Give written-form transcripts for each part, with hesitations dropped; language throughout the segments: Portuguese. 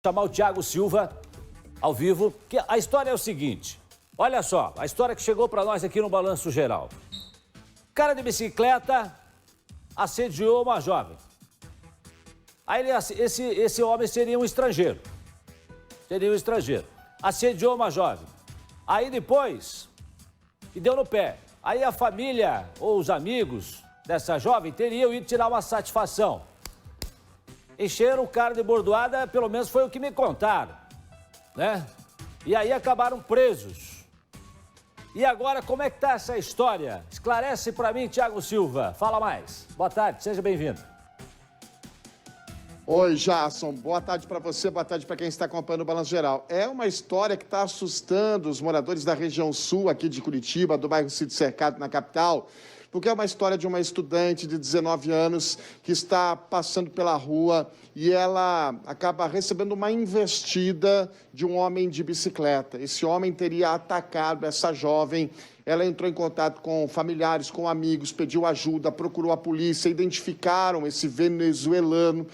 Chamar o Thiago Silva ao vivo, que a história é o seguinte. Olha só, a história que chegou para nós aqui no Balanço Geral. Cara de bicicleta assediou uma jovem. Aí esse homem seria um estrangeiro. Assediou uma jovem. Aí depois, e deu no pé. Aí a família ou os amigos dessa jovem teriam ido tirar uma satisfação. Encheram o cara de bordoada, pelo menos foi o que me contaram, né? E aí acabaram presos. E agora, como é que tá essa história? Esclarece pra mim, Thiago Silva. Fala mais. Boa tarde, seja bem-vindo. Oi, Jasson. Boa tarde para você, boa tarde para quem está acompanhando o Balanço Geral. É uma história que está assustando os moradores da região sul aqui de Curitiba, do bairro Sítio Cercado, na capital, porque é uma história de uma estudante de 19 anos que está passando pela rua e ela acaba recebendo uma investida de um homem de bicicleta. Esse homem teria atacado essa jovem. Ela entrou em contato com familiares, com amigos, pediu ajuda, procurou a polícia, identificaram esse venezuelano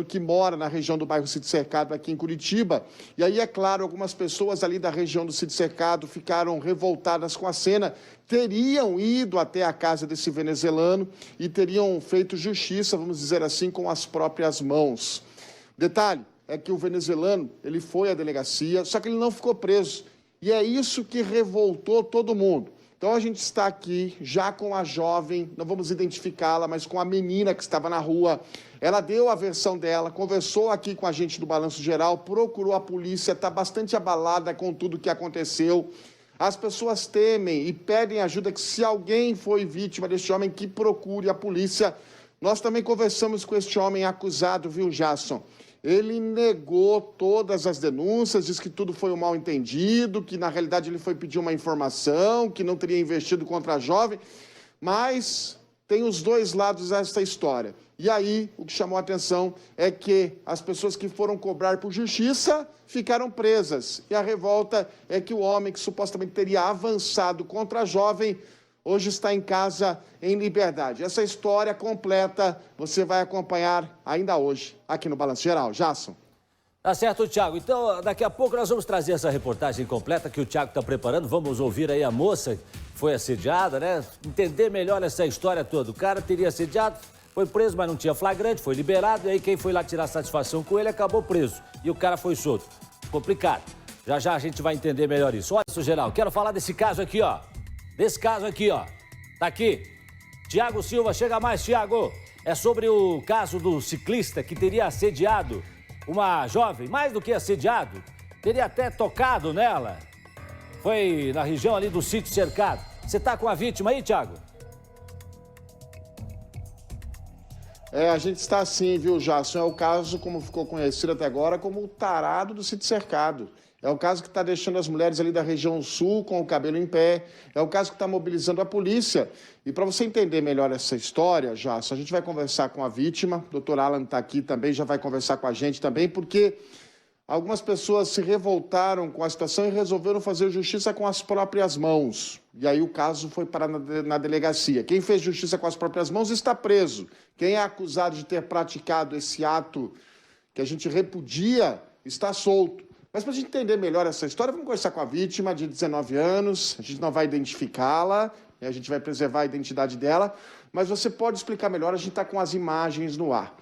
que mora na região do bairro Sítio Cercado, aqui em Curitiba. E aí, é claro, algumas pessoas ali da região do Sítio Cercado ficaram revoltadas com a cena, teriam ido até a casa desse venezuelano e teriam feito justiça, vamos dizer assim, com as próprias mãos. Detalhe é que o venezuelano, ele foi à delegacia, só que ele não ficou preso. E é isso que revoltou todo mundo. Então, a gente está aqui já com a jovem, não vamos identificá-la, mas com a menina que estava na rua. Ela deu a versão dela, conversou aqui com a gente do Balanço Geral, procurou a polícia, está bastante abalada com tudo que aconteceu. As pessoas temem e pedem ajuda que, se alguém foi vítima deste homem, que procure a polícia. Nós também conversamos com este homem acusado, viu, Jasson? Ele negou todas as denúncias, disse que tudo foi um mal-entendido, que na realidade ele foi pedir uma informação, que não teria investido contra a jovem, mas tem os dois lados dessa história. E aí, o que chamou a atenção é que as pessoas que foram cobrar por justiça ficaram presas. E a revolta é que o homem que supostamente teria avançado contra a jovem hoje está em casa em liberdade. Essa história completa você vai acompanhar ainda hoje aqui no Balanço Geral. Jasson. Tá certo, Thiago. Então, daqui a pouco nós vamos trazer essa reportagem completa que o Thiago está preparando. Vamos ouvir aí a moça que foi assediada, né? Entender melhor essa história toda. O cara teria assediado, foi preso, mas não tinha flagrante, foi liberado. E aí quem foi lá tirar satisfação com ele acabou preso. E o cara foi solto. Complicado. Já já a gente vai entender melhor isso. Olha, isso, geral, quero falar desse caso aqui, ó. Desse caso aqui, ó. Tá aqui. Thiago Silva, chega mais, Thiago. É sobre o caso do ciclista que teria assediado uma jovem, mais do que assediado, teria até tocado nela. Foi na região ali do Sítio Cercado. Você tá com a vítima aí, Thiago? A gente está assim, viu, Jasson? É o caso, como ficou conhecido até agora, como o tarado do Sítio Cercado. É o caso que está deixando as mulheres ali da região sul com o cabelo em pé. É o caso que está mobilizando a polícia. E para você entender melhor essa história, Jasson, a gente vai conversar com a vítima. O doutor Alan está aqui também, já vai conversar com a gente também, porque algumas pessoas se revoltaram com a situação e resolveram fazer justiça com as próprias mãos. E aí o caso foi parar na delegacia. Quem fez justiça com as próprias mãos está preso. Quem é acusado de ter praticado esse ato que a gente repudia está solto. Mas para a gente entender melhor essa história, vamos conversar com a vítima de 19 anos. A gente não vai identificá-la, a gente vai preservar a identidade dela, mas você pode explicar melhor, a gente está com as imagens no ar.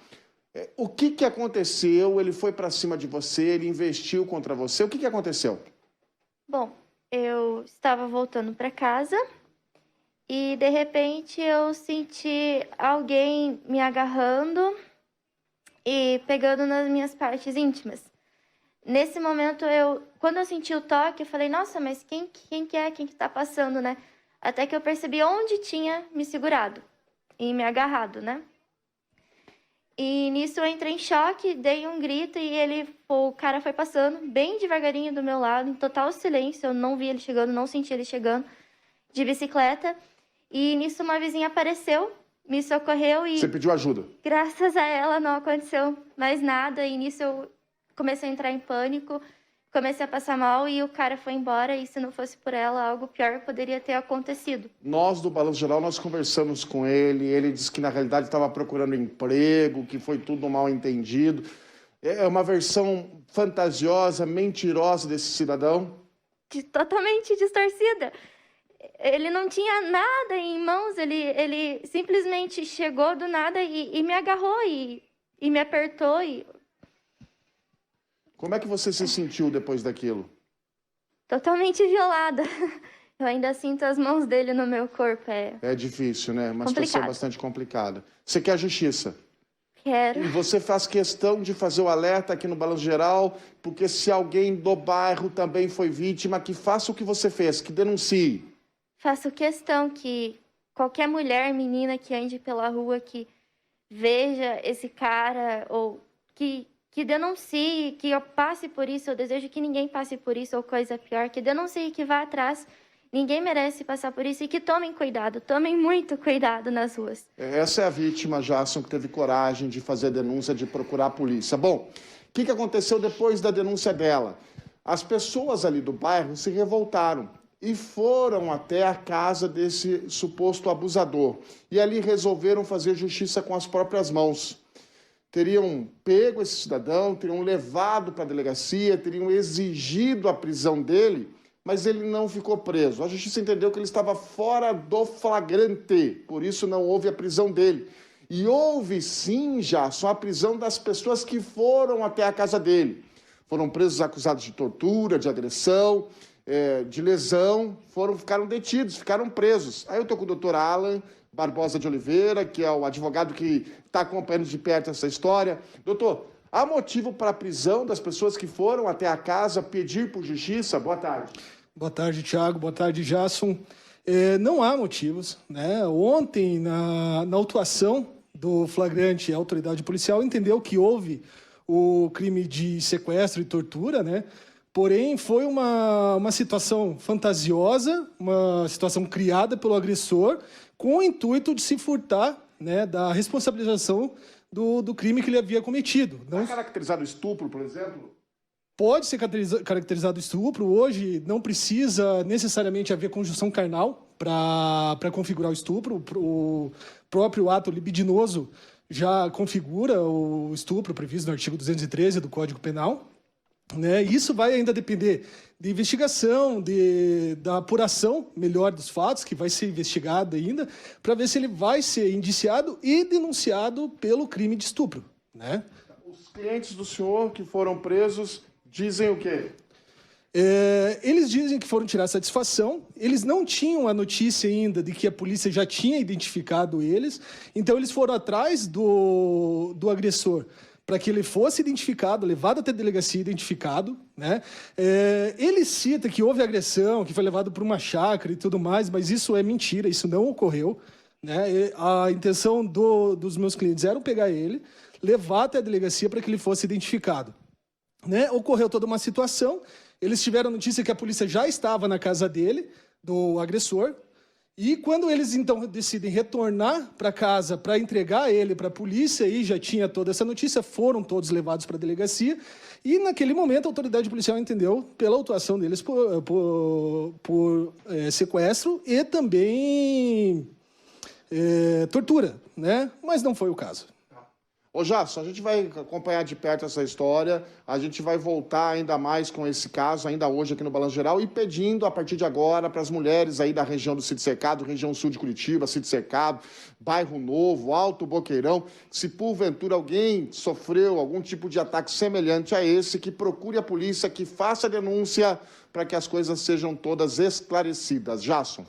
O que aconteceu? Ele foi para cima de você, ele investiu contra você. O que aconteceu? Bom, eu estava voltando para casa e, de repente, eu senti alguém me agarrando e pegando nas minhas partes íntimas. Nesse momento, quando eu senti o toque, eu falei, nossa, mas quem que tá passando, né? Até que eu percebi onde tinha me segurado e me agarrado, né? E nisso eu entrei em choque, dei um grito e o cara foi passando bem devagarinho do meu lado, em total silêncio, eu não vi ele chegando, não senti ele chegando, de bicicleta. E nisso uma vizinha apareceu, me socorreu e... Você pediu ajuda? Graças a ela não aconteceu mais nada e nisso eu comecei a entrar em pânico, comecei a passar mal e o cara foi embora e se não fosse por ela, algo pior poderia ter acontecido. Nós, do Balanço Geral, nós conversamos com ele disse que na realidade estava procurando emprego, que foi tudo mal entendido. É uma versão fantasiosa, mentirosa desse cidadão? Totalmente distorcida. Ele não tinha nada em mãos, ele simplesmente chegou do nada e me agarrou e me apertou. Como é que você se sentiu depois daquilo? Totalmente violada. Eu ainda sinto as mãos dele no meu corpo. É difícil, né? Uma complicado. situação bastante complicada. Você quer justiça? Quero. E você faz questão de fazer o alerta aqui no Balanço Geral, porque se alguém do bairro também foi vítima, que faça o que você fez, que denuncie. Faço questão que qualquer mulher, menina que ande pela rua, que veja esse cara, ou que denuncie, que eu passe por isso, eu desejo que ninguém passe por isso, ou coisa pior, que denuncie, que vá atrás. Ninguém merece passar por isso e que tomem cuidado, tomem muito cuidado nas ruas. Essa é a vítima, Jason, que teve coragem de fazer a denúncia, de procurar a polícia. Bom, o que aconteceu depois da denúncia dela? As pessoas ali do bairro se revoltaram e foram até a casa desse suposto abusador. E ali resolveram fazer justiça com as próprias mãos. Teriam pego esse cidadão, teriam levado para a delegacia, teriam exigido a prisão dele, mas ele não ficou preso. A justiça entendeu que ele estava fora do flagrante, por isso não houve a prisão dele. E houve sim, já, só a prisão das pessoas que foram até a casa dele. Foram presos acusados de tortura, de agressão, de lesão, ficaram detidos, ficaram presos. Aí eu estou com o doutor Alan Barbosa de Oliveira, que é o advogado que está acompanhando de perto essa história. Doutor, há motivo para a prisão das pessoas que foram até a casa pedir por justiça? Boa tarde. Boa tarde, Thiago. Boa tarde, Jason. Não há motivos, né? Ontem, na autuação do flagrante, a autoridade policial entendeu que houve o crime de sequestro e tortura, né? Porém, foi uma situação fantasiosa, uma situação criada pelo agressor com o intuito de se furtar, né, da responsabilização do crime que ele havia cometido. Não é caracterizado estupro, por exemplo? Pode ser caracterizado estupro. Hoje não precisa necessariamente haver conjunção carnal para configurar o estupro. O próprio ato libidinoso já configura o estupro previsto no artigo 213 do Código Penal. Né? Isso vai ainda depender de investigação, da apuração melhor dos fatos, que vai ser investigado ainda, para ver se ele vai ser indiciado e denunciado pelo crime de estupro. Né? Os clientes do senhor que foram presos dizem o quê? Eles dizem que foram tirar satisfação, eles não tinham a notícia ainda de que a polícia já tinha identificado eles, então eles foram atrás do agressor para que ele fosse identificado, levado até a delegacia identificado, né? Ele cita que houve agressão, que foi levado para uma chácara e tudo mais, mas isso é mentira, isso não ocorreu, né? A intenção dos meus clientes era pegar ele, levar até a delegacia para que ele fosse identificado. Né? Ocorreu toda uma situação, eles tiveram notícia que a polícia já estava na casa dele, do agressor, e quando eles então decidem retornar para casa para entregar ele para a polícia, e já tinha toda essa notícia, foram todos levados para a delegacia, e naquele momento a autoridade policial entendeu, pela autuação deles por sequestro e também tortura, né? Mas não foi o caso. Ô Jason, a gente vai acompanhar de perto essa história, a gente vai voltar ainda mais com esse caso, ainda hoje aqui no Balanço Geral, e pedindo a partir de agora para as mulheres aí da região do Sítio Cercado, região sul de Curitiba, Sítio Cercado, Bairro Novo, Alto Boqueirão, se porventura alguém sofreu algum tipo de ataque semelhante a esse, que procure a polícia, que faça a denúncia para que as coisas sejam todas esclarecidas. Jason.